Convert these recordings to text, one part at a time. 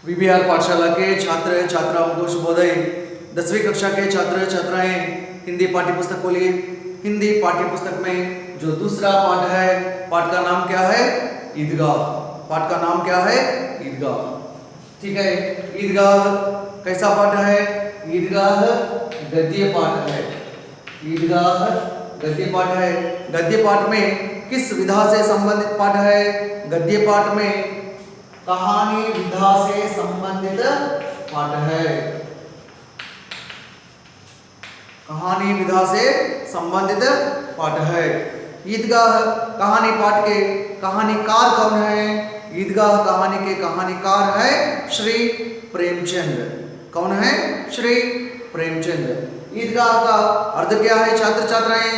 VBR पाठशाला के छात्र छात्राओं को शुभोदय। 10वीं कक्षा के छात्र छात्राएं हिंदी पाठ्य पुस्तक खोलिए। हिंदी पाठ्य पुस्तक में जो दूसरा पाठ है, पाठ का नाम क्या है? ईदगाह। पाठ का नाम क्या है? ईदगाह। ठीक है, ईदगाह कैसा पाठ है? ईदगाह गद्य पाठ है। ईदगाह गद्य पाठ है। गद्य पाठ में किस विधा से संबंधित पाठ है? गद्य पाठ में कहानी विधा से संबंधित पाठ है। कहानी विधा से संबंधित पाठ है। ईदगाह कहानी पाठ के कहानीकार कौन है? ईदगाह कहानी के कहानीकार है श्री प्रेमचंद। कौन है? श्री प्रेमचंद। ईदगाह का अर्थ क्या है छात्र छात्राएं?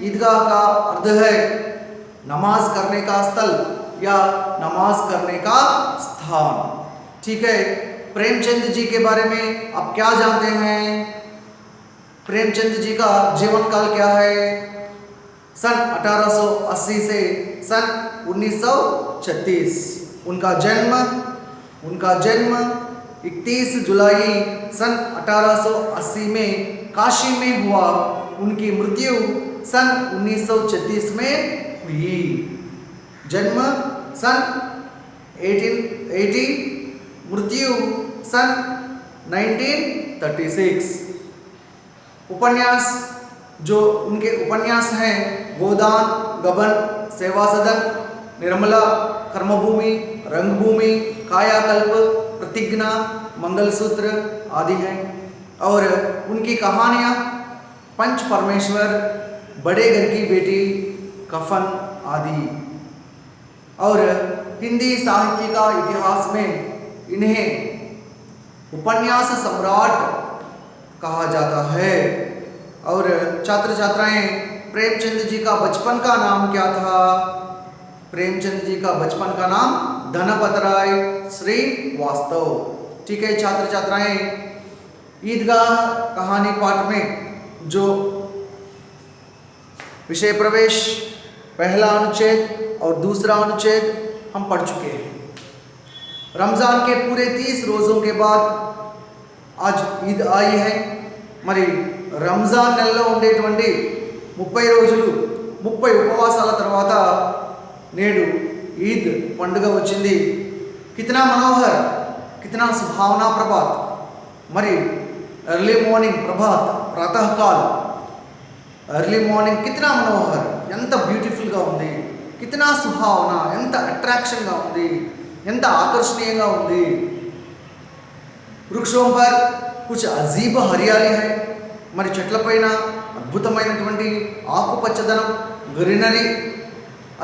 ईदगाह का अर्थ है नमाज करने का स्थल या नमाज करने का स्थान। ठीक है, प्रेमचंद जी के बारे में आप क्या जानते हैं? प्रेमचंद जी का जीवन काल क्या है? सन 1880 से सन 1936। उनका जन्म 31 जुलाई सन 1880 में काशी में हुआ। उनकी मृत्यु सन 1936 में हुई। जन्म सन 1880, मृत्यु सन 1936। उपन्यास जो उनके उपन्यास हैं गोदान, गबन, सेवा सदन, निर्मला, कर्मभूमि, रंगभूमि, कायाकल्प, प्रतिज्ञा, मंगलसूत्र आदि हैं। और उनकी कहानियाँ पंच परमेश्वर, बड़े घर की बेटी, कफन आदि। और हिंदी साहित्य का इतिहास में इन्हें उपन्यास सम्राट कहा जाता है। और छात्र छात्राएं प्रेमचंद जी का बचपन का नाम क्या था? प्रेमचंद जी का बचपन का नाम धनपत राय श्रीवास्तव। ठीक है छात्र छात्राएं, ईदगाह कहानी पाठ में जो विषय प्रवेश पहला अनुच्छेद और दूसरा अनुच्छेद हम पढ़ चुके हैं। रमज़ान के पूरे 30 रोज़ों के बाद आज ईद आई है। మరి రంజాన్ నెలలో ఉండేటువంటి 30 రోజులు 30 ఉపవాసాల తర్వాత నేడు ఈద్ పండుగ వచ్చింది। कितना मनोहर, कितना सुहावना प्रभात। మరి अर्ली मॉर्निंग प्रभात, प्रातःकाल अर्ली मॉर्निंग कितना मनोहर, ఎంత బ్యూటిఫుల్గా ఉంది, कितना सुहावना, ఎంత అట్రాక్షన్గా ఉంది, ఎంత ఆకర్షణీయంగా ఉంది। वृक्षों पर कुछ अजीब हरियाली है। మరి చెట్లపైన అద్భుతమైనటువంటి ఆకుపచ్చదనం, గ్రీనరీ।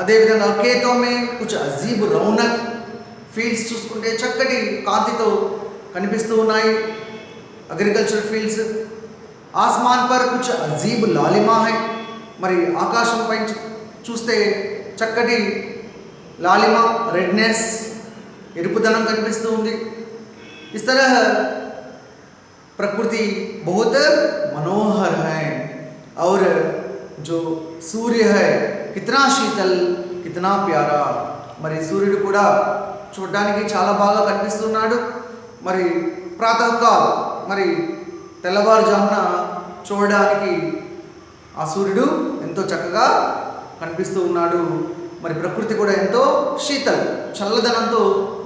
అదేవిధంగా खेतों में कुछ अजीब रौनक, ఫీల్డ్స్ చూసుకుంటే చక్కటి కాంతితో కనిపిస్తూ ఉన్నాయి అగ్రికల్చర్ ఫీల్డ్స్। आसमान पर कुछ अजीब लालिमा है। మరి ఆకాశంపై చూస్తే చక్కటి లాలిమ, రెడ్నెస్, ఎరుపుదనం కనిపిస్తూ ఉంది। इस तरह प्रकृति बहुत मनोहर है। और जो सूर्य है कितना शीतल, कितना प्यारा। మరి సూర్యుడు కూడా చూడడానికి చాలా బాగా కనిపిస్తున్నాడు। మరి ప్రాతःకాల్, మరి తెల్లవారుజామున చూడడానికి ఆ సూర్యుడు ఎంతో చక్కగా కనిపిస్తూ ఉన్నాడు। మరి ప్రకృతి కూడా ఎంతో శీతల్, చల్లదనంతో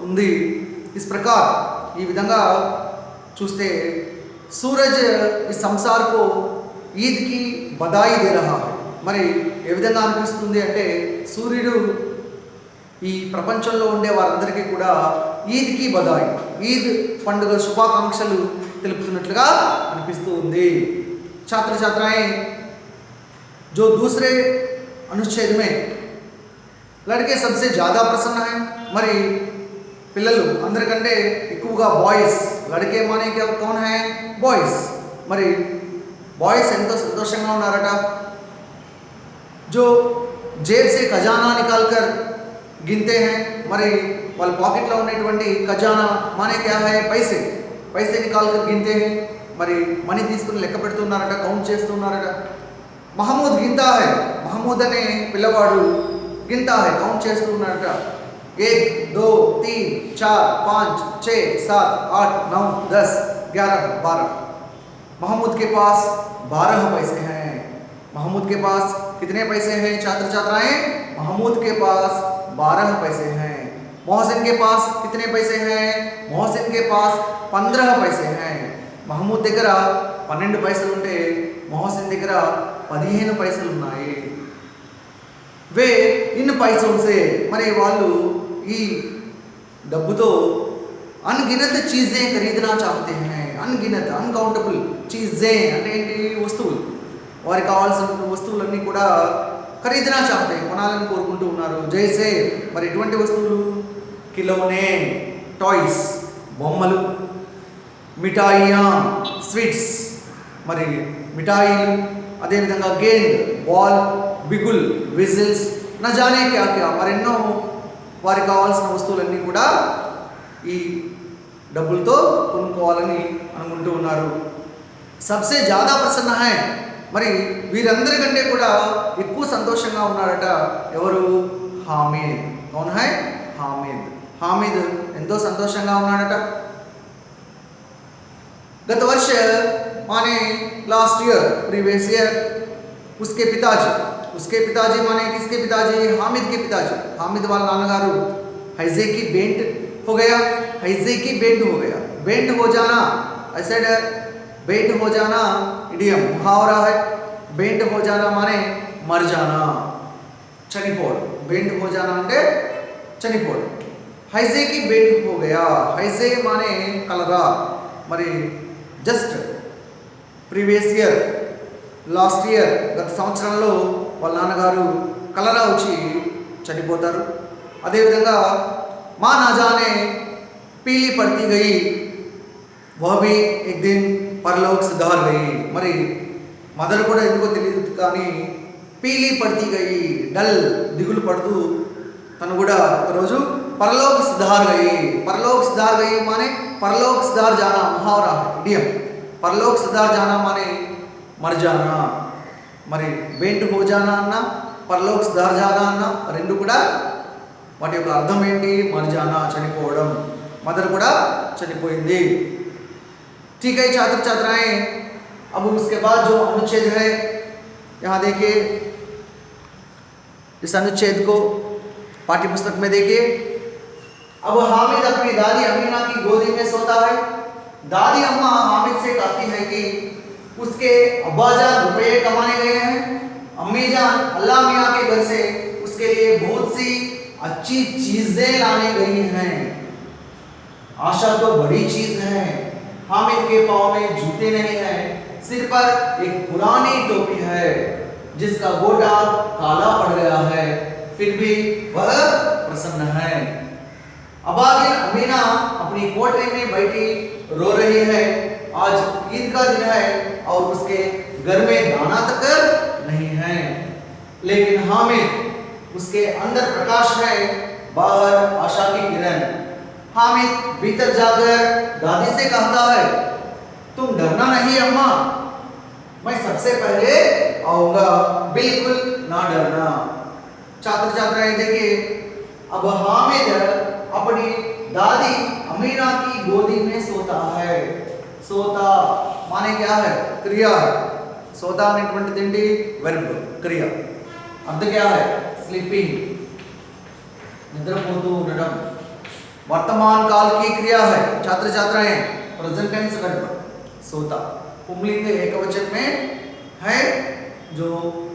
ఉంది। इस प्रकार ఈ విధంగా చూస్తే सूरज इस संसार को ईद की बधाई दे रहा है। మరి ఏ విధంగా అనిపిస్తుంది అంటే సూర్యుడు ఈ ప్రపంచంలో ఉండే వారందరికీ కూడా ఈద్ కి బధాయి, ఈద్ పండుగ శుభాకాంక్షలు తెలుపుతున్నట్లుగా అనిపిస్తూ ఉంది। छात्र छात्राएं जो दूसरे अनुच्छेद में लड़के सबसे ज़्यादा प्रसन्न हैं। మరి పిల్లలు అందరికంటే ఎక్కువగా బాయ్స్, లड़के माने क्या कौन है? బాయ్స్। మరి బాయ్స్ ఎంతో సంతోషంగా ఉన్నారట। जो जेब से खजाना निकाल कर गिनते हैं। మరి వాళ్ళ పాకెట్లో ఉన్నటువంటి ఖజానా माने क्या है? पैसे। पैसे निकाल कर गिनते हैं। మరి మనీ తీసుకుని లెక్క పెడుతున్నారట, కౌంట్ చేస్తున్నారట। మహమూద్ గింతా है, మహమూద్ అనే పిల్లవాడు గింతా है, కౌంట్ చేస్తున్నారట। 1 2 3 4 5 6 7 8 9 10 11 12। महमूद के पास 12 पैसे हैं। महमूद के पास कितने पैसे हैं छात्र छात्राएं? महमूद के पास 12 पैसे हैं। मोहसिन के पास कितने पैसे हैं? मोहसिन के पास 15 पैसे हैं। महमूद దగ్గర 12 పైసలు ఉంటే मोहसिन దగ్గర 15 పైసలు ఉన్నాయి। वे इन पैसों से మరి వాళ్ళు ఈ డబ్బుతో अनगिनत चीजें खरीदना चाहते हैं। अनगिनत अनकाउंटेबल चीजें అంటే ఏంటి? వస్తువులు। వారికి కావాల్సిన వస్తువులన్నీ కూడా ఖరీదనా చాहते हैं, కొనాలని కోరుకుంటూ ఉన్నారు। జైసే మరి ఎటువంటి వస్తువులు? खिलौने टॉयस బొమ్మలు, మిఠాయియా స్వీట్స్ మరి మిఠాయిలు, అదేవిధంగా గేంద్ బాల్, బిగుల్ విజిల్స్, నా జానే క్యా క్యా మరెన్నో వారికి కావాల్సిన వస్తువులన్నీ కూడా ఈ డబ్బులతో కొనుక్కోవాలని అనుకుంటూ ఉన్నారు। సబ్సే జ్యాదా ప్రసన్న హై మరి వీరందరికంటే కూడా ఎక్కువ సంతోషంగా ఉన్నాడట ఎవరు? హామిద్। కౌన్ హై? హామిద్। హామిద్ ఎంతో సంతోషంగా ఉన్నాడట। गत वर्ष माने लास्ट ईयर प्रीवियस ईयर उसके पिताजी माने किसके पिताजी? हामिद के पिताजी। हामिद वाला नानगारू हैजे की बेंट हो गया। हैजे की बेंट हो गया। बेंट हो जाना ऐसे बेंट हो जाना इडियम मुहावरा है। बेंट हो जाना माने मर जाना, चनिपोड। बेंट हो जाना అంటే चनिपोड। हैजे की बेंट हो गया। हैजे माने कलरा మరి just previous year last year గత సంవత్సరంలో వాళ్ళ నాన్నగారు కలరా వచ్చి చనిపోతారు। అదేవిధంగా మా నా జానే పీలి పడతీ గయి వహ భీ ఏక్ దిన్ పరలోక్ సిధార్ గయి। మరి మదర్ కూడా ఎందుకో తెలియదు కానీ పీలి పడతీ గయి డల్ దిగులు పడుతూ తను కూడా ఒకరోజు परलोक सिधार गई। परलोक सिधार गई माने परलोक सिधार जाना मुहावरा है, इडियम। परलोक सिधार जाना माने मर जाना। మరి బెంట్ హో జానా అన్న పరలోక్ సిధార్ జానా అన్న రెండు కూడా వాటి యొక్క అర్థం ఏంటి? మర్ జానా చనిపోవడం। మదర్ కూడా చనిపోయింది। ठीक है छात्र छात्राएं, अब उसके बाद जो अनुच्छेद है यहाँ देखिए, इस अनुच्छेद को पाठ्य पुस्तक में देखिए। अब हामिद अपनी दादी अमीना की गोदी में सोता है। दादी अम्मा हामिद से कहती है कि उसके अब्बाजान रुपये कमाने गए हैं। अम्मी जान अल्लाह मियाँ के घर से उसके लिए बहुत सी अच्छी चीजें लाने गई हैं। आशा तो बड़ी चीज है। हामिद के पाँव में जूते नहीं हैं, सिर पर एक पुरानी टोपी है जिसका गोटा काला पड़ गया है, फिर भी वह प्रसन्न है। अबागिन अमीना अपनी कोठरी में बैठी रो रही है। आज ईद का दिन है और उसके घर में दाना तक नहीं है, लेकिन हामिद उसके अंदर प्रकाश है, बाहर आशा की किरण। हामिद भीतर जाकर दादी से कहता है, तुम डरना नहीं अम्मा, मैं सबसे पहले आऊंगा, बिल्कुल ना डरना। छात्र छात्राएं देखिए, अब हामिद अपनी दादी अमीना की गोदी में सोता है। सोता माने क्या है? क्रिया है। सोता అనేటువంటిది వెర్బ్, క్రియ। అర్థం क्या है? స్లీపింగ్, నిద్రపోతూ ఉండడం। वर्तमान काल की क्रिया है छात्र छात्राएं, प्रेजेंट टेंस वर्ब सोता। पुंलिंग एकवचन में है जो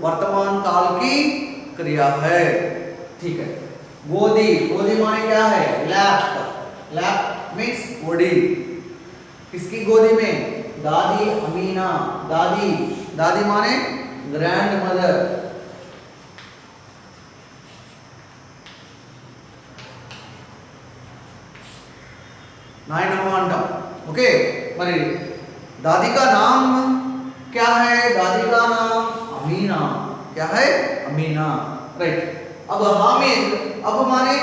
वर्तमान काल की क्रिया है। ठीक है। गोदी, गोदी माने क्या है? लैप। लैप मीन्स गोदी। किसकी गोदी में? दादी अमीना। दादी, दादी माने ग्रैंड मदर। नायनम्मा अंटाम। ओके, మరి दादी का नाम क्या है? दादी का नाम अमीना। क्या है? अमीना। राइट। अब हामिद, अब माने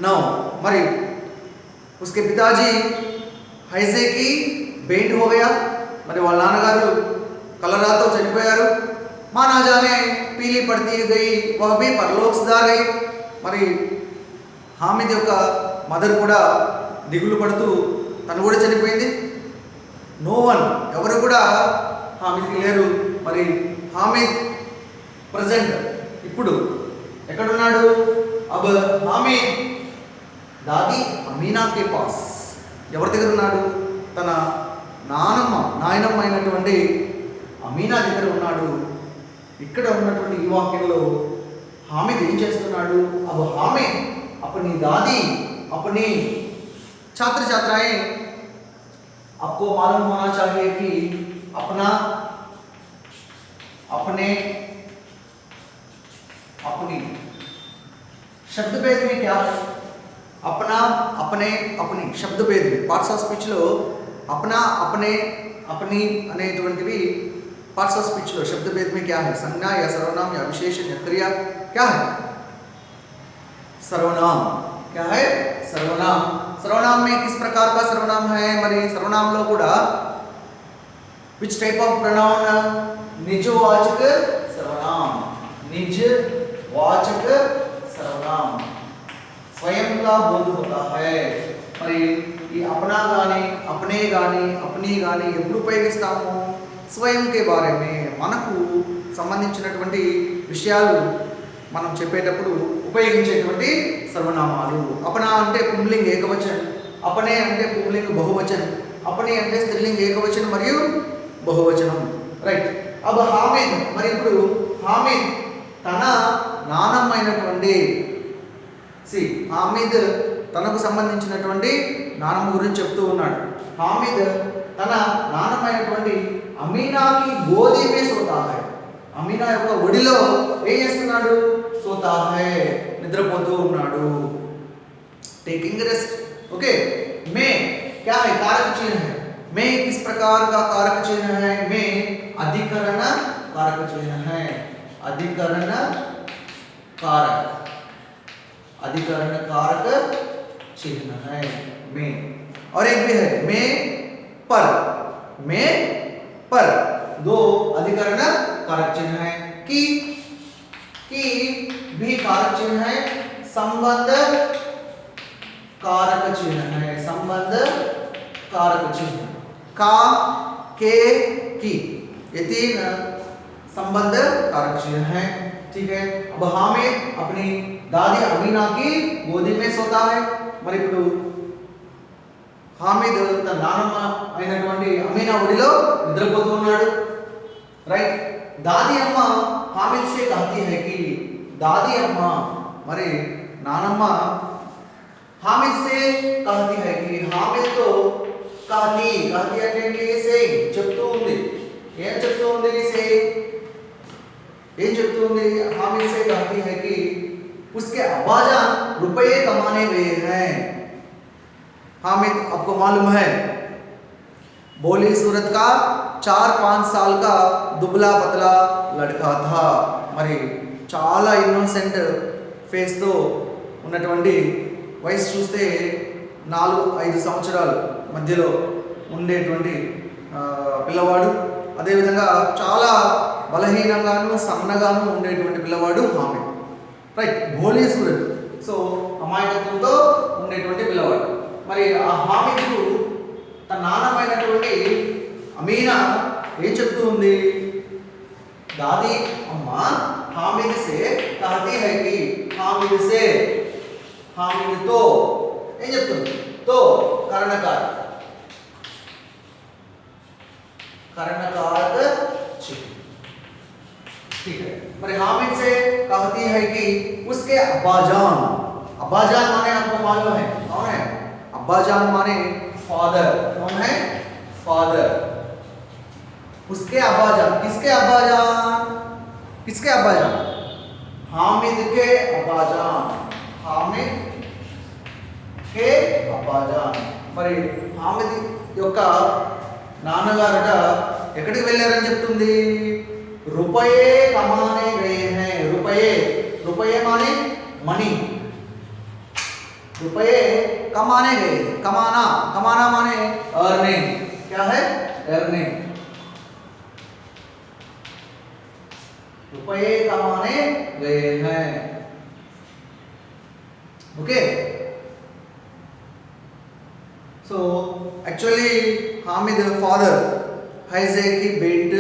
नौ, मरी उसके पिताजी हैजे की बेंट हो गया, మరి వాళ్ళ నాన్నగారు కలరాతో చనిపోయారు। మా నా జానే పీలి పడతీ గయి వహ భీ పరలోక్ సిధార్ గయి। మరి హామిద్ యొక్క మదర్ కూడా దిగులు పడుతూ తను కూడా చనిపోయింది. నో వన్, ఎవరు కూడా హామిద్కి లేరు. మరి హామిద్ ప్రజెంట్ ఇప్పుడు ఎక్కడున్నాడు? అబ్ హామిద్ దాది అమీనా కే పాస్, ఎవరి దగ్గర ఉన్నాడు? తన నాయనమ్మ అయినటువంటి అమీనా దగ్గర ఉన్నాడు. ఇక్కడ ఉన్నటువంటి ఈ వాక్యంలో హామిద్ ఏం చేస్తున్నాడు? అబ్ హామిద్ अपनी दादी अपनी छात्र छात्राएं, आपको मालूम होना चाहिए कि अपना अपने अपनी शब्द भेद में क्या है? अपना अपने अपनी शब्द भेद में पार्ट्स ऑफ स्पीच लो अपना अपने अपनी అనేటువంటివి पार्ट्स ऑफ स्पीच लो शब्द भेद में क्या है? संज्ञा या सर्वनाम या विशेषण या क्रिया क्या है? सर्वनाम। क्या है? सर्वनाम। सर्वनाम में किस प्रकार का सर्वनाम है? मरी सर्वनाम लो కూడా which type of pronoun? निजवाचक सर्वनाम, निजवाचक सर्वनाम स्वयं का बोध होता है. మరి ఈ अपना గాని अपने గాని अपनी గాని ఎప్పుడు ఉపయోగిస్తాము? స్వయం కే బారే మే, మనకు సంబంధించినటువంటి విషయాలు మనం చెప్పేటప్పుడు ఉపయోగించేటువంటి సర్వనామాలు. అపనా అంటే పుంలింగ్ ఏకవచన్, అపనే అంటే పుంలింగ్ బహువచన్, అపని అంటే స్త్రీలింగ్ ఏకవచనం మరియు బహువచనం. రైట్. అబ్ హామిద్, మరి ఇప్పుడు హామిద్ తన నానమ్మ అయినటువంటి హామిద్ తనకు సంబంధించినటువంటి నానమ్మ గురించి చెప్తూ ఉన్నాడు. హామిద్ తన నానమ్మ అయినటువంటి అమీనాకి గోదీ మే సోతా హై, అమీనా యొక్క ఒడిలో ఏం చేస్తున్నాడు? సోతా హై, నిద్రపోతూ ఉన్నాడు. Taking rest. ओके. में क्या है? कारक चिन्ह है. में किस प्रकार का कारक चिन्ह है? में अधिकरण कारक चिन्ह है. अधिकरण कारक, अधिकरण कारक चिन्ह है में. और एक भी है में पर, में पर दो अधिकरण कारक चिन्ह है. की भी कारक चिन्ह है. संबंध कारक चिन्ह है. संबंध कारक चिन्ह. का, के, की, ये तीन संबंध कारक चिन्ह है. ठीक है. अब हामिद अपनी दादी अमीना की गोदी में सोता है. మరి ఇప్పుడు హామిద్ తన నానమ్మ అయినటువంటి అమీనా ఒడిలో నిద్రపోతూ ఉన్నాడు. రైట్. దాది అమ్మ హామిద్ సే कहती है कि దాది అమ్మ, మరి నానమ్మ हामिद से कहती है कि हामिद तो कहती అంటే సే చెప్తూ ఉంది. ఏం చెప్తూ ఉంది? సే ఏం చెప్తూ ఉంది? हामिद से कहती है कि उसके अब्बाजान रुपये कमाने गए हैं. हामिद आपको मालूम है भोली सूरत का 4-5 साल का दुबला पतला लड़का था. మరి చాలా ఇన్నోసెంట్ ఫేస్తో ఉన్నటువంటి, వయసు చూస్తే 4-5 సంవత్సరాల మధ్యలో ఉండేటువంటి పిల్లవాడు. అదేవిధంగా చాలా బలహీనంగాను సన్నగాను ఉండేటువంటి పిల్లవాడు హామిద్. రైట్. భోలీ సూరత్, సో అమాయకత్వంతో ఉండేటువంటి పిల్లవాడు. మరి ఆ హామిద్కు తన నాన్నమైనటువంటి అమీనా ఏం చెప్తూ ఉంది? దాది అమ్మ हामिद से कहती है कि हामिद से, हामिद तो ఏం చెప్తుంది? తో కరణకారక, కరణకారక चिन्ह. ठीक है. మరి हामिद से कहती है कि उसके अब्बाजान, अब्बाजान माने आपको मालूम है कौन है? अब्बाजान माने फादर. कौन है? फादर. उसके अब्बाजान, किसके अब्बाजान? किसके अब्बाजान? हामिद के अब्बाजान, हामिद के अब्बाजान. మరి హామిద్ యొక్క నాన్నగారట ఎక్కడికి వెళ్ళారని చెప్తుంది? रुपये कमाने गए हैं. रुपये, रुपये माने मनी. रुपये कमाने गए. कमाना, कमाना माने अर्निंग. क्या है? अर्निंग. रुपये कमाने गए हैं. Okay so actually Hamid father హైజేకి బెయిట్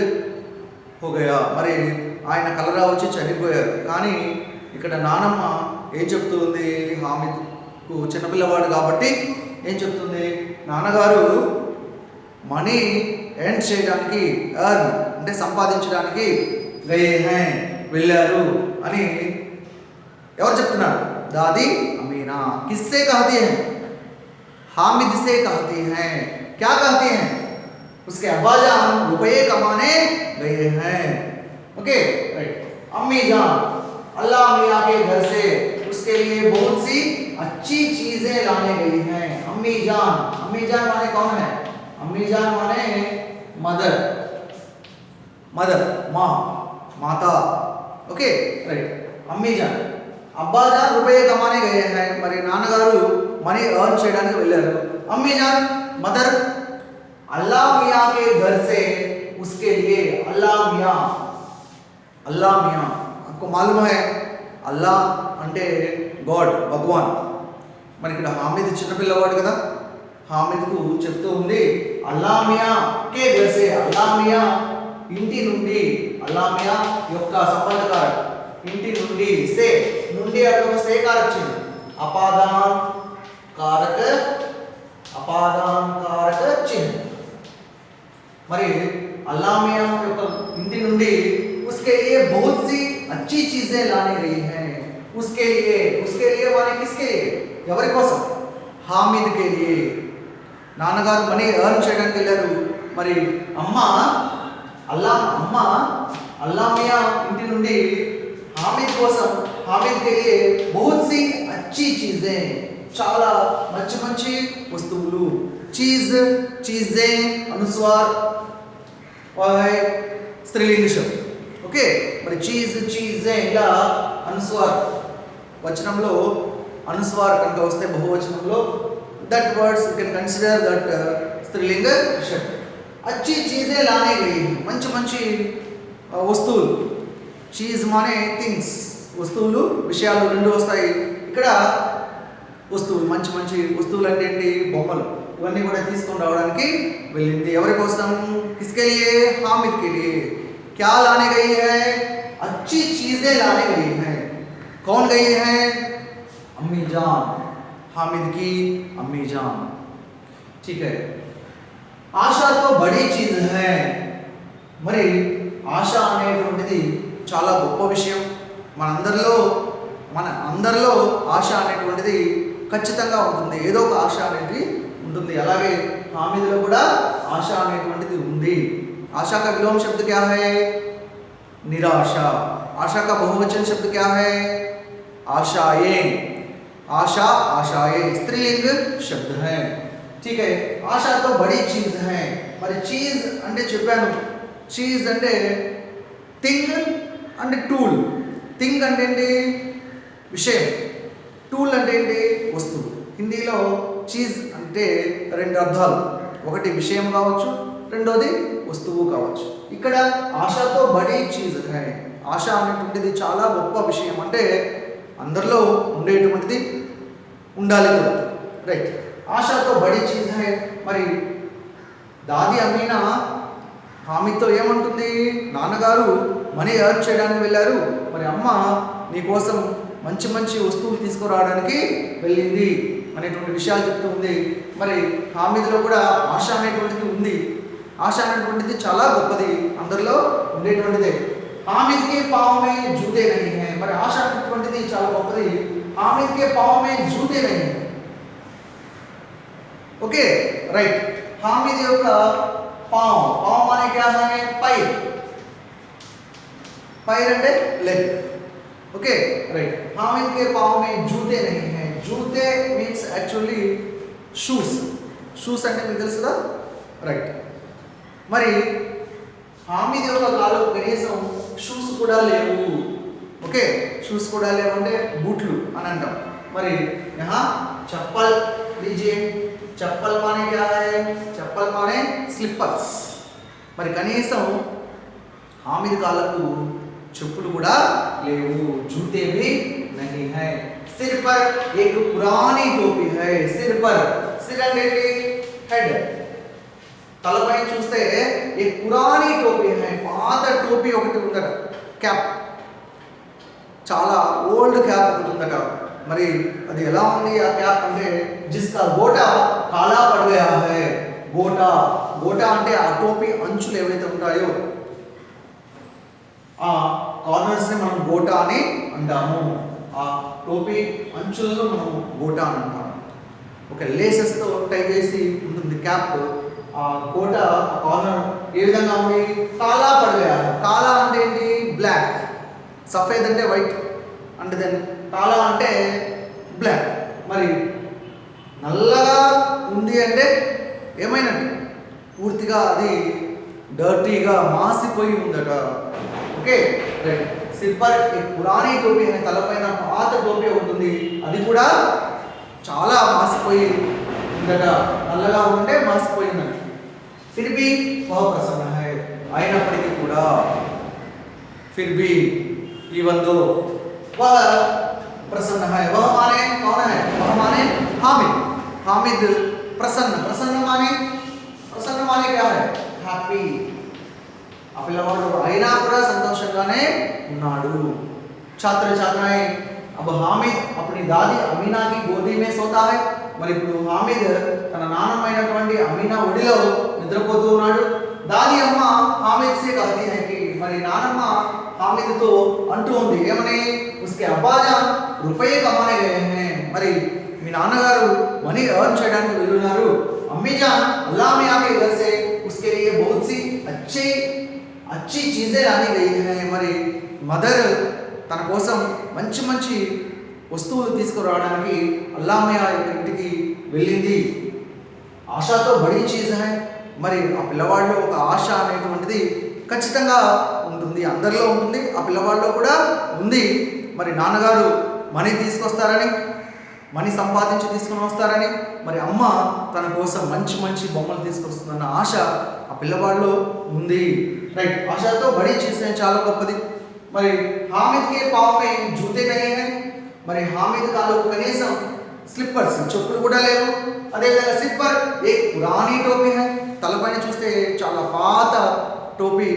హోగయా, మరి ఆయన కలరా వచ్చి చనిపోయారు. కానీ ఇక్కడ నానమ్మ ఏం చెప్తుంది, హామిద్కు చిన్నపిల్లవాడు కాబట్టి ఏం చెప్తుంది, నాన్నగారు మనీ ఎర్న్ చేయడానికి, ఎర్న్ అంటే సంపాదించడానికి గయే హై వెళ్ళారు అని ఎవరు చెప్తున్నారు, దాदी अमीना किससे कहती है, हामिद से कहती हैं. क्या कहती हैं, उसके अब्बाजान रुपये कमाने गए हैं. Okay right. अम्मी जान अल्लाह मियाँ के घर से उसके लिए बहुत सी अच्छी चीजें लाने गई हैं. अम्मी जान माने कौन है, अम्मी जान माने मदर, मदर माँ, माता. Okay right. अम्मी जान అబ్బాజాన్ రూపాయి కమానే గయే హై, మరి నాన్నగారు మనీ ఎర్న్ చేయడానికి వెళ్ళారు. అమ్మీ జాన్ మదర్ అల్లాह मियाँ के घर से उसके लिए, अल्लाह मियाँ आपको मालूम है అల్లా అంటే గాడ్, భగవాన్. మరి ఇక్కడ హామిద్ చిన్నపిల్లవాడు కదా, హామిద్కు చెప్తూ ఉంది అల్లాह मियाँ के घर से, అల్లాह मियाँ ఇంటి నుండి, అల్లాह मियाँ యొక్క సంబంధకారక ఇంటి నుండి, సే నుండి అక్కడ సే కారక చిహ్నం, అపాదాన్ కారక చిహ్నం. మరి అల్లాह मियाँ యొక్క ఇంటి నుండి उसके लिए बहुत सी अच्छी चीजें लाने गई हैं. उसके लिए माने किसके लिए, ఎవరి కోసం, హామిద్ के लिए. నాన్నగారు మనీ ఎర్న్ చేయడానికి వెళ్ళారు. మరి అల్లాह मियाँ ఇంటి నుండి हामिद కోసం, हामिद के लिए बहुत सी अच्छी चीजें, చాలా మంచి వస్తువులు. चीजें अनुस्वार स्त्रीलिंग शब्द. ఓకే మరి చీజే ఇలా అనుస్వార్ వచనంలో అనుస్వార్ కనుక వస్తే బహువచనంలో that words you can consider that స్త్రీలింగ షబ్ద. అచ్చి చీజే లానే గయి, మంచి వస్తువులు. చీజ్ మానే థింగ్స్, వస్తువులు విషయాలు రెండు వస్తాయి. ఇక్కడ వస్తువులు మంచి వస్తువులు అంటే ఏంటి, బొమ్మలు, ఇవన్నీ కూడా తీసుకొని రావడానికి వెళ్ళింది. ఎవరి కోసం, किसके लिए, हामिद के लिए. क्या लाने गई है, अच्छी चीजें लाने गई हैं. कौन गई है, अम्मी जान, हामिद की अम्मी जान. ठीक है. ఆశ तो बड़ी चीज है. మరి ఆశ అనేటువంటిది చాలా గొప్ప విషయం. మన అందరిలో ఆశ అనేటువంటిది ఖచ్చితంగా ఉంటుంది. ఏదో ఒక ఆశ అనేది ఉంటుంది. అలాగే హామిద్లో కూడా ఆశ అనేటువంటిది ఉంది. आशा का विलोम शब्द क्या है, निराशा. आशा का बहुवचन शब्द क्या है, आशाएं. आशाएं स्त्रीलिंग शब्द है. ठीक है. आशा तो बड़ी चीज है. మరి చీజ్ అంటే చెప్పాను, చీజ్ అంటే థింగ్ అంటే టూల్. థింగ్ అంటే ఏంటి, విషయం. టూల్ అంటే ఏంటి, వస్తువు. హిందీలో చీజ్ అంటే రెండు అర్థాలు, ఒకటి విషయం కావచ్చు, రెండోది వస్తువు కావచ్చు. ఇక్కడ ఆశతో బడీ చీజ్ హై. ఆశ అనేటువంటిది చాలా గొప్ప విషయం, అంటే అందరిలో ఉండేటువంటిది, ఉండాలి కూడా. రైట్. ఆశతో బడీ చీజ్ హై. మరి దాది అమీనా హామిద్తో ఏమంటుంది, నాన్నగారు మనీ ఎర్న్ చేయడానికి వెళ్ళారు, మరి అమ్మ నీకోసం మంచి వస్తువులు తీసుకురావడానికి వెళ్ళింది అనేటువంటి విషయాలు చెప్తూ ఉంది. మరి హామిద్లో కూడా ఆశ అనేటువంటిది ఉంది. ఆశ అనేటువంటిది చాలా గొప్పది, అందరిలో ఉండేటువంటిదే. హామిద్ కే పావ్ మే జూతే నహీ హై. మరి ఆశ అనేటువంటిది చాలా గొప్పది. హామిద్ కే పావ్ మే జూతే నహీ హై. Okay right. హామిద్ యొక్క పావ్ మానే క్యా హై, పైర్ అంటే లెగ్. Okay right. హామిద్ కే పావ్ మే జూతే నహీ హై. జూతే మీన్స్ యాక్చువల్లీ షూస్ అంటే మీకు తెలుసు కదా. రైట్. మరి హామిద్ యొక్క కాలు కనీసం షూస్ కూడా లేవు. ఓకే షూస్ కూడా లేవు అంటే బూట్లు అని అంటాం. మరి యహా చప్పల్ లీజిए. చప్పల్ మానే క్యా హై, చప్పల్ మానే స్లిప్పర్స్. మరి కనీసం హామిద్ కాళ్ళకు చెప్పులు కూడా లేవు. జూతే భీ నహీ హై. सिर पर एक पुरानी टोपी है। सिर पर, सिर అంటే హెడ్, తలపై చూస్తే एक पुरानी टोपी है, పాత టోపీ ఒకటి ఉందట, క్యాప్, చాలా ఓల్డ్ క్యాప్ ఒకటి ఉందట. మరి అది ఎలా ఉంది ఆ క్యాప్ అంటే జిస్కా గోటా కాలా పడ్ గయా హై. గోటా, గోటా అంటే ఆ టోపీ అంచులు ఏవైతే ఉంటాయో ఆ కార్నర్స్ ని మనం గోటా అని అంటాము. ఆ టోపీ అంచులను మనం గోటా అని అంటాము. ఒక లేసెస్ తో టై చేసి ఉంటుంది క్యాప్. ఆ గోటా కార్నర్ ఏ విధంగా ఉంది, కాలా పడ్ గయా. కాలా అంటే ఏంటి, బ్లాక్. సఫేద్ అంటే వైట్, అంటే దెన్ కాలా అంటే బ్లాక్. మరి నల్లగా ఉంది అంటే ఏమైనట్టు, పూర్తిగా అది డర్టీగా మాసిపోయి ఉందట. Okay right. సిర్ పర్ एक पुरानी टोपी है, తలపైన పాత టోపీ ఉంటుంది, అది కూడా చాలా మాసిపోయి ఉందట. నల్లగా ఉంటే మాసిపోయి ఉందట. ఫిర్ భీ వహ్ ప్రసన్న హై, అయినప్పటికీ కూడా, ఫిర్ భీ ఈవెన్ దో वह प्रसन्न है. वह माने कौन है, वह माने हामिद. हामिद प्रसन्न, प्रसन्न माने क्या है, హ్యాపీ. ఆ పిల్లవాడు అయినా కూడా సంతోషంగానే ఉన్నాడు. छात्र छात्राएं, अब हामिद अपनी दादी अमीना की गोदी में सोता है. మరి ఇప్పుడు హామిద్ తన నాన్నమైనటువంటి అమీనా ఒడిలో నిద్రపోతూ ఉన్నాడు. దాది అమ్మ హామిద్ से कहती है कि, మరి నానమ్మ హామిద్ తో అంటూ ఉంది ఏమని, उसके అబ్బాజాన్ రూపాయి కమానే గయే हैं. మరి మీ నాన్నగారు మనీ ఎర్న్ చేయడానికి వెళ్ళున్నారు. అమ్మీజాన్ అల్లాహ్ में आके घर से उसके लिए बहुत सी अच्छी चीजें लानी गई हैं. మరి మదర్ తన కోసం మంచి మంచి వస్తువులు తీసుకురావడానికి అల్లామయ్య ఇంటికి వెళ్ళింది. ఆశతో బడి చీజ్ హై. మరి ఆ పిల్లవాడిలో ఒక ఆశ అనేటువంటిది ఖచ్చితంగా ఉంటుంది, అందరిలో ఉంటుంది, ఆ పిల్లవాడిలో కూడా ఉంది. మరి నాన్నగారు మనీ తీసుకొస్తారని, మనీ సంపాదించి తీసుకుని వస్తారని, మరి అమ్మ తన కోసం మంచి మంచి బొమ్మలు తీసుకొస్తుందన్న ఆశ ఆ పిల్లవాడిలో ఉంది. రైట్. ఆశతో బడి చీజ్ చాలా గొప్పది. మరి హామిద్ కే పావ్ మే జూతే నహీ హై. మరి హామిద్ కాలు కనీసం స్లిప్పర్స్, చెప్పులు కూడా లేవు. అదేవిధంగా సిర్ పర్ ఏక్ పురానీ టోపీ హై. తలపైన చూస్తే చాలా పాత టోపీ,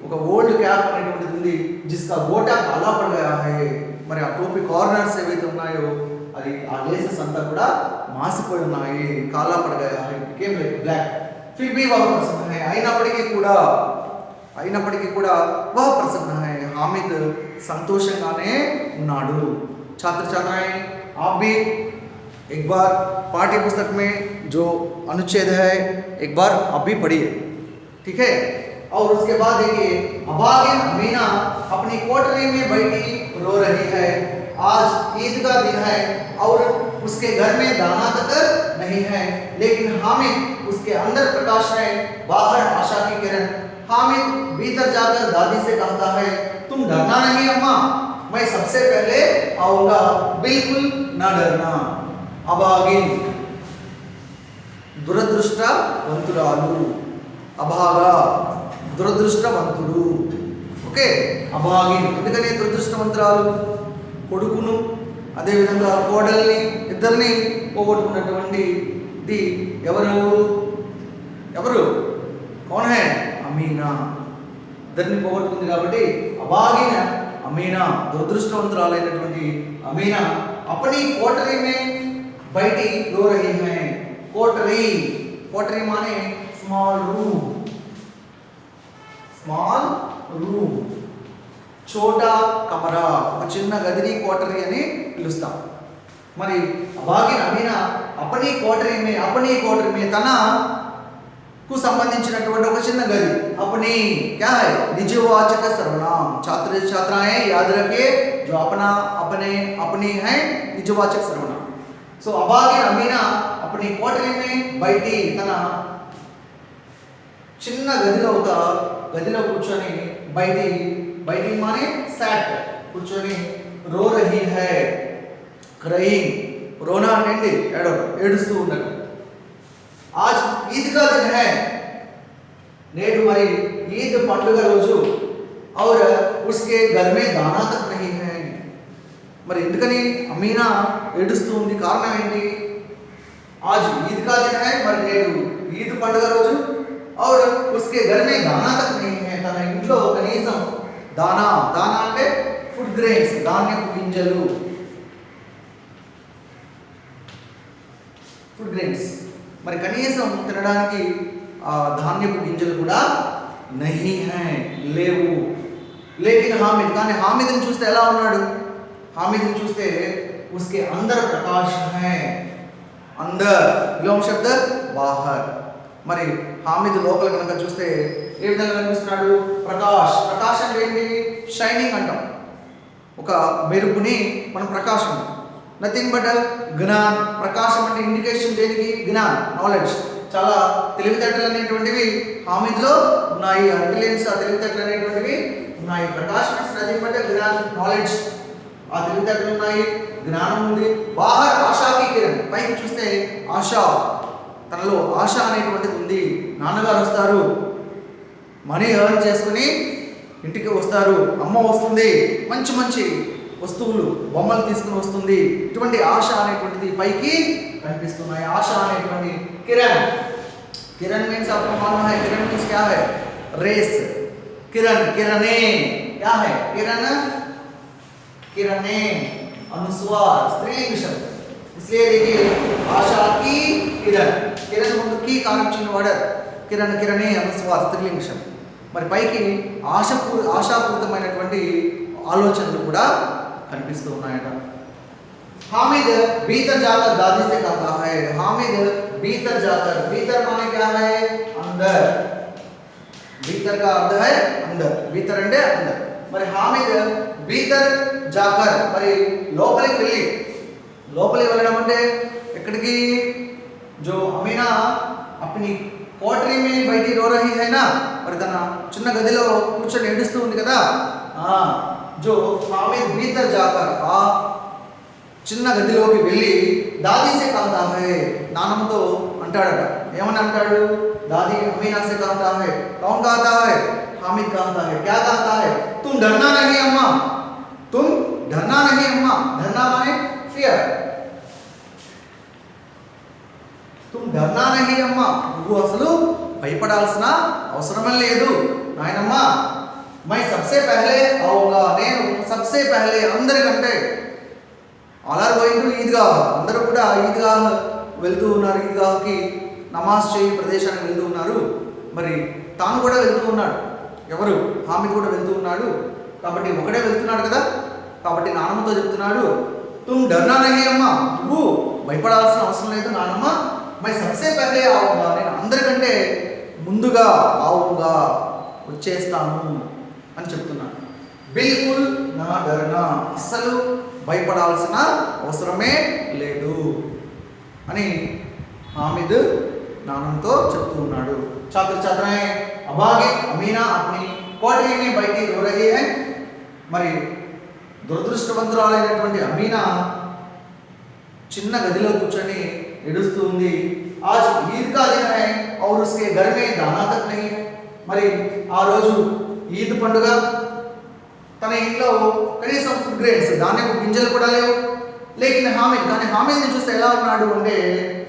ఒక ఓల్డ్ క్యాప్ అనేటువంటిది ఉంది. జిస్కా గోటా కాలా పడ్ గయా హై. మరి ఆ టోపీ కార్నర్స్ ఏవైతే ఉన్నాయో అది ఆ లేసెస్ అంతా కూడా మాసిపోయి ఉన్నాయి, కాలా పడ్ గయా హై, బికేమ్ లైక్ బ్లాక్. ఫిర్ భీ వహ్ ప్రసన్న హై, అయినప్పటికీ కూడా వహ్ ప్రసన్న హై, హామిద్ సంతోషంగానే ఉన్నాడు. छात्र छात्राएं, आप भी एक बार पाठ्य पुस्तक में जो अनुच्छेद है एक बार आप भी पढ़िए, ठीक है. और उसके बाद देखिए, अभागिन अमीना अपनी कोठरी में बैठी रो रही है. आज ईद का दिन है और उसके घर में दाना तक नहीं है, लेकिन हामिद उसके अंदर प्रकाश है, बाहर आशा की किरण. हामिद भीतर जाकर दादी से कहता है, तुम डरना नहीं अम्मा, मैं सबसे पहले आऊंगा, बिल्कुल न डरना. अभागिन దురదృష్టవంతురాలు, అభాగా దురదృష్టవంతుడు. ఓకే, అభాగిన్ ఎందుకని దురదృష్టవంతురాలు, కొడుకును అదేవిధంగా కోడల్ని ఇద్దరిని పోగొట్టుకున్నటువంటిది ఎవరు కౌన్ హై, అమీనా. ఇద్దరిని పోగొట్టుకుంది కాబట్టి అభాగిన అమీనా, దురదృష్టవంతురాలైనటువంటి అమీనా अपनी कोठरी में बैठी रो रही है. कोठरी, कोठरी माने स्मॉल रूम, छोटा कमरा, ఒక చిన్న గదిని కోటరీ అని పిలుస్తాం. మరి అభాగిన్ అమీనా अपनी कोठरी में తన కు సంబంధించినటువంటి ఒక చిన్న గది. अपनी क्या है, निजवाचक सर्वनाम. छात्र छात्राएं याद रखिए, जो अपना अपने अपनी है निजवाचक सर्वनाम. सो अभागिन अमीना अपनी कोठरी में बैठी, తన చిన్న గదిలో కూర్చొని, बैठी माने सैट, కూర్చొని रो रही है. క్రయింగ్, రోనా అంటే ఏడుస్తూ ఉండడం. आज ईद का दिन है, नेडु मरी ईद पंडुग रोजु, और उसके घर में दाना तक नहीं है. మరి ఎందుకని అమీనా ఏడుస్తూ ఉంది? కారణం ఏంటి? आज ईद का दिन है, మరి నేడు ఈద్ పండుగ రోజు. और उसके घर में दाना तक नहीं है, తన ఇంట్లో కనీసం దానా అంటే ఫుడ్ గ్రెయిన్స్, ధాన్యపు గింజలు, ఫుడ్ గ్రెయిన్స్, మరి కనీసం తినడానికి ధాన్యపు గింజలు కూడా నహీ హై, లేవు. లేకిన్ హామిద్, కానీ హామిద్ని చూస్తే ఎలా ఉన్నాడు? హామిద్ని చూస్తే ఉస్కే అందర్ ప్రకాశ్ హై, అందర్ విలోమ శబ్ద బాహర్. మరి హామిద్ లోపల కనుక చూస్తే ఏ విధంగా కనిపిస్తున్నాడు? ప్రకాష్. ప్రకాశ్ అంటే ఏంటి? షైనింగ్ అంటాం. ఒక మెరుపుని మనం ప్రకాశం, నథింగ్ బట్ జ్ఞాన్. ప్రకాశం అంటే ఇండికేషన్ దేనికి? జ్ఞాన్, నాలెడ్జ్. చాలా తెలివితేటలు అనేటువంటివి హామిద్లో ఉన్నాయి. ఇంటెలిజెన్స్, ఆ తెలివితేటలు అనేటువంటివి ఉన్నాయి. ప్రకాశం అంటే నథింగ్ బట్ జ్ఞాన్, నాలెడ్జ్. ఆ తెలివితేటలు ఉన్నాయి, జ్ఞానం ఉంది. బాహర్ ఆశాకి కిరణ్, పైకి చూస్తే ఆశ, తనలో ఆశ అనేటువంటిది ఉంది. నాన్నగారు వస్తారు, మనీ ఎర్న్ చేసుకుని ఇంటికి వస్తారు, అమ్మ వస్తుంది, మంచి మంచి వస్తువులు, బొమ్మలు తీసుకుని వస్తుంది. ఇటువంటి ఆశ అనేటువంటిది పైకి కనిపిస్తున్నాయి. ఆశ అనేటువంటి కిరణ్. కిరణ్ మీన్స్ आपको मालूम है, किरण मीन्स क्या है? रेस. किरण, किरणे क्या है? किरण, किरणे अनुस्वार, स्त्रीलिंग शब्द. इसलिए देखिए आशा की किरण, किरण ముందు की కారం చిన్న వాడర్, కిరణ్, కిరణే అనుస్వార్, స్త్రీలింగ శబ్దం. మరి పైకి ఆశాపూరితమైనటువంటి ఆలోచనలు కూడా కనిపిస్తూ ఉన్నాయట. हामिद भीतर जाकर दादी से कहता है, हामिद भीतर जाकर, भीतर माने क्या है? अंदर. भीतर का अर्थ है अंदर, भीतर అంటే अंदर. మరి హామిద్ భీతర్ జాకర్, మరి లోపలికి వెళ్ళి, లోపలికి వెళ్ళడం అంటే ఎక్కడికి? जो అమీనా अपनी कोठरी में बैठी रो रही है ना, మరి తన చిన్న గదిలో కూర్చొని ఏడుస్తూ ఉంది కదా. जो హామిద్ భీతర్ జాకర్, ఆ చిన్న గదిలోకి వెళ్ళి దాదీ సే कहता है, నాన్నమ్మతో అంటాడట. ఏమని అంటాడు? दादी अमीना से कहता है. कौन कहता है? हामिद कहता है. क्या कहता है? तुम डरना नहीं अम्मा, तुम डरना नहीं अम्मा. डरना माने फियर. तुम डरना नहीं अम्मा, నువ్వు అసలు భయపడాల్సిన అవసరమే లేదు నాయనమ్మ. मैं सबसे पहले आऊंगा, నేను सबसे पहले అందరికంటే. All are going to Idgah, అందరూ కూడా ఈద్గాహ్ వెళ్తూ ఉన్నారు. ఈద్గాహ్కి నమాజ్ చేయి ప్రదేశానికి వెళ్తూ ఉన్నారు. మరి తాను కూడా వెళ్తూ ఉన్నాడు. ఎవరు? హామిద్ కూడా వెళ్తూ ఉన్నాడు. కాబట్టి ఒకడే వెళ్తున్నాడు కదా, కాబట్టి నాన్నమ్మతో చెప్తున్నాడు, తుమ్ డర్నా నహీ అమ్మా, నువ్వు భయపడాల్సిన అవసరం లేదు నాన్నమ్మ. మై సబ్సే పహలే ఆవుగా, నేను అందరికంటే ముందుగా ఆవుగా వచ్చేస్తాను అని చెప్తున్నాను. బిల్కుల్ నా డర్నా, అస్సలు భయపడాల్సిన అవసరమే లేదు అని హామిద్ నాన్నతో చెప్తూ ఉన్నాడు. छात्र छात्राएं अब आगे अमीना अपनी कोठरी में बैठी रो रही है. మరి దురదృష్టవంతురాలైనటువంటి అమీనా చిన్న గదిలో కూర్చొని ఏడుస్తుంది. आज ईद का दिन है और उसके घर में दाना तक नहीं है. మరి ఆ రోజు ఈద్ పండుగ, తన ఇంట్లో కనీసం ఫుడ్ గ్రెయిన్స్, ధాన్యపు గింజలు కూడా లేవు. లేకిన్ హామిద్, కానీ హామిద్ని చూస్తే ఎలా ఉన్నాడు అంటే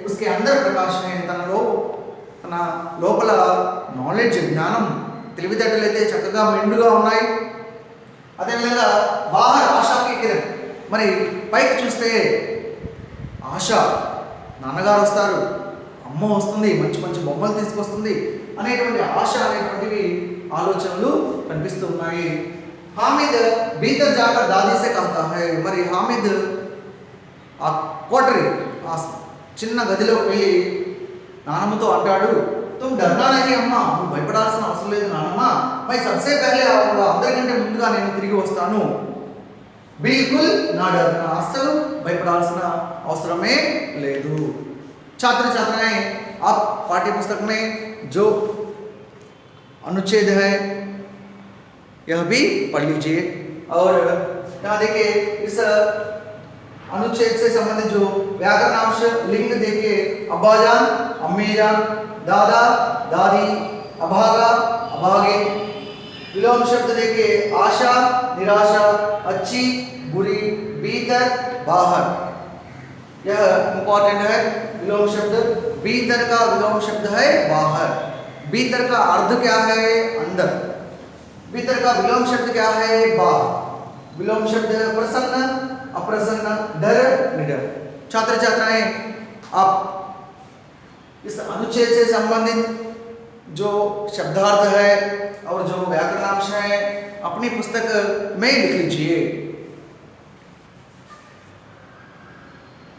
उसके अंदर प्रकाश है, తన లోపల నాలెడ్జ్, జ్ఞానం, తెలివితేటలు అయితే చక్కగా మెండుగా ఉన్నాయి. అదేవిధంగా బాహర్ ఆశాకి కిరణ్, మరి పైకి చూస్తే ఆశ, నాన్నగారు వస్తారు, అమ్మ వస్తుంది, మంచి మంచి బొమ్మలు తీసుకొస్తుంది అనేటువంటి ఆశ అనేటువంటివి ఆలోచనలు కనిపిస్తూ ఉన్నాయి. హామిద్ భీతర్ జాకర్ దాదీ సే कहता है, మరి హామిద్ ఆ కోటరీ, ఆ చిన్న గదిలోకి వెళ్ళి నానమ్మతో అంటాడు, తుమ్ డర్నా నహీ అమ్మా, నువ్వు భయపడాల్సిన అవసరం లేదు నానమ్మ. మై సబ్సే పహలే ఆవుగా, అందరికంటే ముందుగా నేను తిరిగి వస్తాను. బిల్కుల్ నా డర్నా, అస్సలు భయపడాల్సిన అవసరమే లేదు. छात्र छात्राएं आप पाठ्य पुस्तक में जो अनुच्छेद है यह भी पढ़ लीजिए. और यहाँ देखिए इस अनुच्छेद से संबंधित जो व्याकरणांश लिंग देखिए, अब्बाजान, अम्मीजान, दादा, दादी, अभागा, अभागे. विलोम शब्द देखिए, आशा, निराशा, अच्छी, बुरी, भीतर, बाहर। यह इंपॉर्टेंट है। विलोम शब्द, भीतर का विलोम शब्द है बाहर। भीतर का अर्थ क्या है? अंदर। भीतर का विलोम शब्द क्या है? बाहर। विलोम शब्द प्रसन्न, अप्रसन्न, डर, निडर। छात्र छात्राएं, आप इस अनुच्छेद से संबंधित जो शब्दार्थ है और जो व्याकरणांश है अपनी पुस्तक में लिख लीजिए।